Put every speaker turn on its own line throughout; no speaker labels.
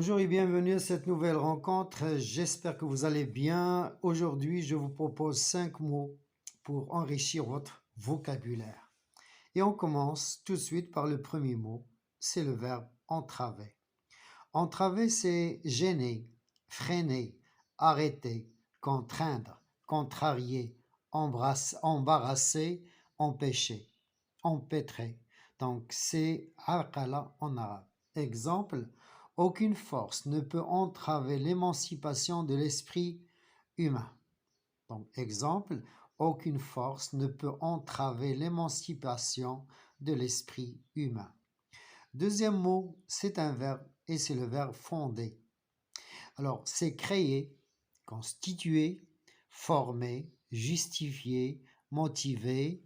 Bonjour et bienvenue à cette nouvelle rencontre. J'espère que vous allez bien. Aujourd'hui, je vous propose 5 mots pour enrichir votre vocabulaire. Et on commence tout de suite par le premier mot, c'est le verbe entraver. Entraver, c'est gêner, freiner, arrêter, contraindre, contrarier, embarrasser, empêcher, empêtrer. Donc, c'est aqala en arabe. Exemple, aucune force ne peut entraver l'émancipation de l'esprit humain. Donc, exemple, aucune force ne peut entraver l'émancipation de l'esprit humain. Deuxième mot, c'est un verbe et c'est le verbe fonder. Alors, c'est créer, constituer, former, justifier, motiver.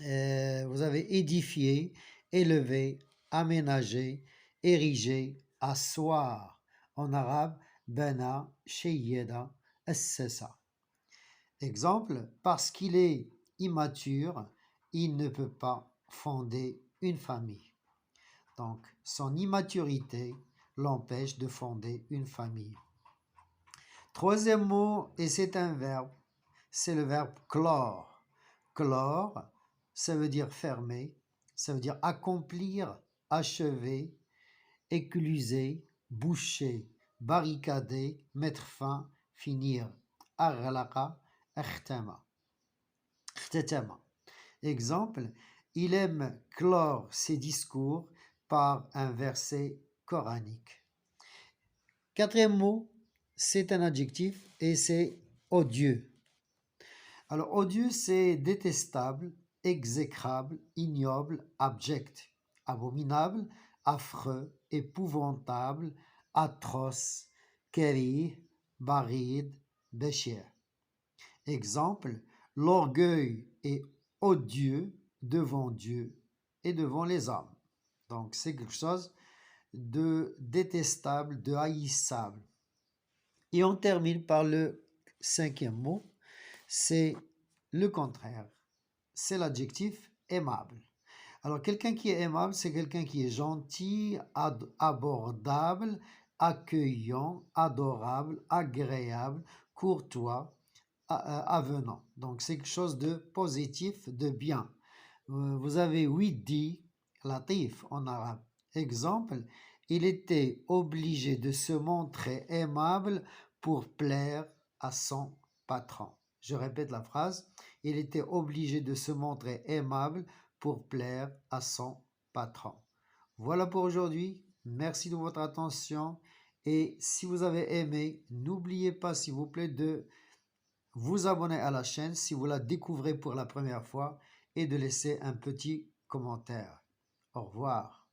Vous avez édifié, élevé, aménager, ériger, asseoir. En arabe, bana, shayyada, assasa. Exemple, parce qu'il est immature, il ne peut pas fonder une famille. Donc, son immaturité l'empêche de fonder une famille. Troisième mot, et c'est un verbe, c'est le verbe clore. Clore, ça veut dire fermer, ça veut dire accomplir, achever, écluser, boucher, barricader, mettre fin, finir. Aghlaqa, ikhtama. Exemple, il aime clore ses discours par un verset coranique. Quatrième mot, c'est un adjectif et c'est odieux. Alors, odieux, c'est détestable, exécrable, ignoble, abject, abominable, affreux, épouvantable, atroce, kérih, barid, béchir. Exemple, l'orgueil est odieux devant Dieu et devant les hommes. Donc, c'est quelque chose de détestable, de haïssable. Et on termine par le cinquième mot, c'est le contraire. C'est l'adjectif aimable. Alors, quelqu'un qui est aimable, c'est quelqu'un qui est gentil, abordable, accueillant, adorable, agréable, courtois, avenant. Donc, c'est quelque chose de positif, de bien. Vous avez widdi, latif en arabe. Exemple, il était obligé de se montrer aimable pour plaire à son patron. Je répète la phrase. Il était obligé de se montrer aimable pour plaire à son patron. Voilà pour aujourd'hui. Merci de votre attention. Et si vous avez aimé, n'oubliez pas, s'il vous plaît, de vous abonner à la chaîne si vous la découvrez pour la première fois et de laisser un petit commentaire. Au revoir.